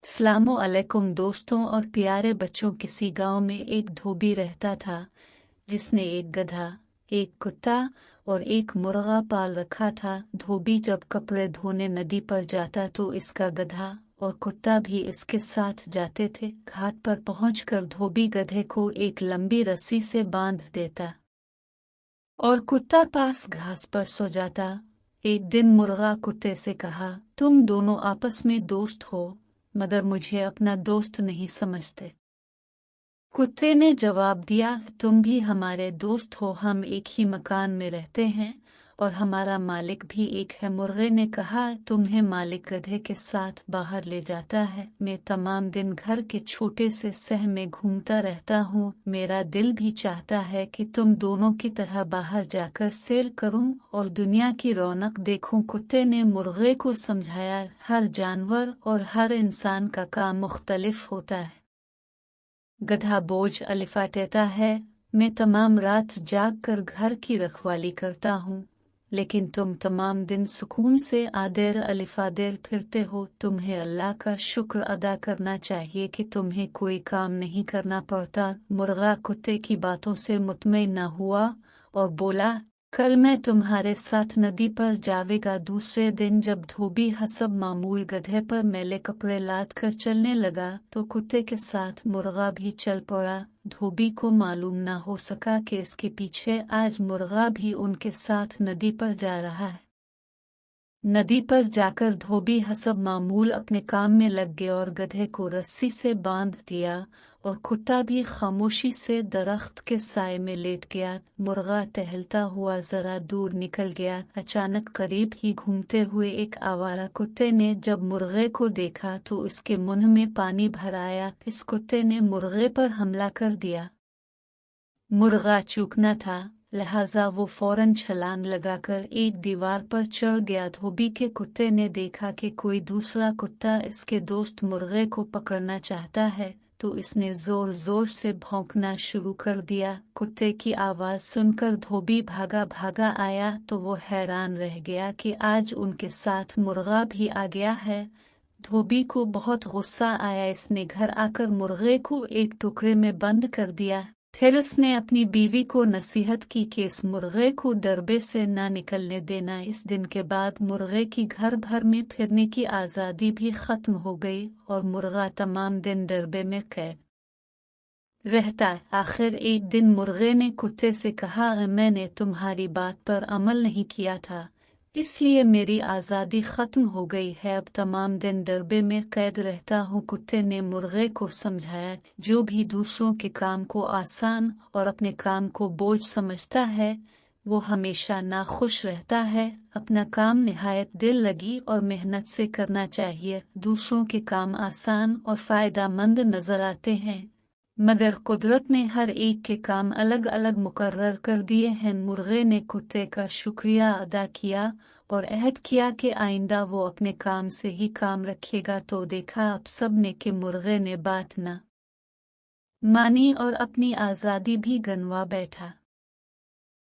अस्सलामु अलैकुम दोस्तों और प्यारे बच्चों। किसी गांव में एक धोबी रहता था जिसने एक गधा, एक कुत्ता और एक मुर्गा पाल रखा था। धोबी जब कपड़े धोने नदी पर जाता तो इसका गधा और कुत्ता भी इसके साथ जाते थे। घाट पर पहुंचकर धोबी गधे को एक लंबी रस्सी से बांध देता और कुत्ता पास घास पर सो जाता। एक दिन मुर्गा कुत्ते से कहा, तुम दोनों आपस में दोस्त हो मगर मुझे अपना दोस्त नहीं समझते। कुत्ते ने जवाब दिया, तुम भी हमारे दोस्त हो, हम एक ही मकान में रहते हैं और हमारा मालिक भी एक है। मुर्गे ने कहा, तुम्हें मालिक गधे के साथ बाहर ले जाता है, मैं तमाम दिन घर के छोटे से शहर में घूमता रहता हूँ। मेरा दिल भी चाहता है कि तुम दोनों की तरह बाहर जाकर सैर करूं और दुनिया की रौनक देखूं। कुत्ते ने मुर्गे को समझाया, हर जानवर और हर इंसान का काम मुख्तलिफ होता है। गधा बोझ अलिफाटेता है, मैं तमाम रात जाग कर घर की रखवाली करता हूँ, लेकिन तुम तमाम दिन सुकून से आदेर अलिफादेर फिरते हो। तुम्हें अल्लाह का शुक्र अदा करना चाहिए कि तुम्हें कोई काम नहीं करना पड़ता। मुर्गा कुत्ते की बातों से मुतमईन न हुआ और बोला, कल मैं तुम्हारे साथ नदी पर जावेगा। दूसरे दिन जब धोबी हसब मामूल गधे पर मैले कपड़े लाद कर चलने लगा तो कुत्ते के साथ मुर्गा भी चल पड़ा। धोबी को मालूम न हो सका कि इसके पीछे आज मुर्गा भी उनके साथ नदी पर जा रहा है। नदी पर जाकर धोबी हसब मामूल अपने काम में लग गया और गधे को रस्सी से बांध दिया और कुत्ता भी खामोशी से दरख्त के साए में लेट गया। मुर्गा टहलता हुआ जरा दूर निकल गया। अचानक करीब ही घूमते हुए एक आवारा कुत्ते ने जब मुर्गे को देखा तो उसके मुंह में पानी भर आया। इस कुत्ते ने मुर्गे पर हमला कर दिया। मुर्गा चूकना था, लिहाजा वो फौरन छलांग लगाकर एक दीवार पर चढ़ गया। धोबी के कुत्ते ने देखा कि कोई दूसरा कुत्ता इसके दोस्त मुर्गे को पकड़ना चाहता है तो इसने जोर जोर से भौंकना शुरू कर दिया। कुत्ते की आवाज सुनकर धोबी भागा भागा आया तो वो हैरान रह गया कि आज उनके साथ मुर्गा भी आ गया है। धोबी को बहुत गुस्सा आया। इसने घर आकर मुर्गे को एक टुकड़े में बंद कर दिया। फिर उसने अपनी बीवी को नसीहत की कि इस मुर्गे को डरबे से ना निकलने देना। इस दिन के बाद मुर्गे की घर भर में फिरने की आज़ादी भी खत्म हो गई और मुर्गा तमाम दिन डरबे में कैद रहता है। आखिर एक दिन मुर्गे ने कुत्ते से कहा, मैंने तुम्हारी बात पर अमल नहीं किया था, इसलिए मेरी आज़ादी खत्म हो गई है, अब तमाम दिन डरबे में कैद रहता हूँ। कुत्ते ने मुर्गे को समझाया, जो भी दूसरों के काम को आसान और अपने काम को बोझ समझता है वो हमेशा नाखुश रहता है। अपना काम निहायत दिल लगी और मेहनत से करना चाहिए। दूसरों के काम आसान और फायदेमंद नजर आते हैं मगर कुदरत ने हर एक के काम अलग अलग मुकर्रर कर दिए हैं। मुर्गे ने कुत्ते का शुक्रिया अदा किया और अहद किया कि आइंदा वो अपने काम से ही काम रखेगा। तो देखा अब सब ने कि मुर्गे ने बात न मानी और अपनी आज़ादी भी गंवा बैठा।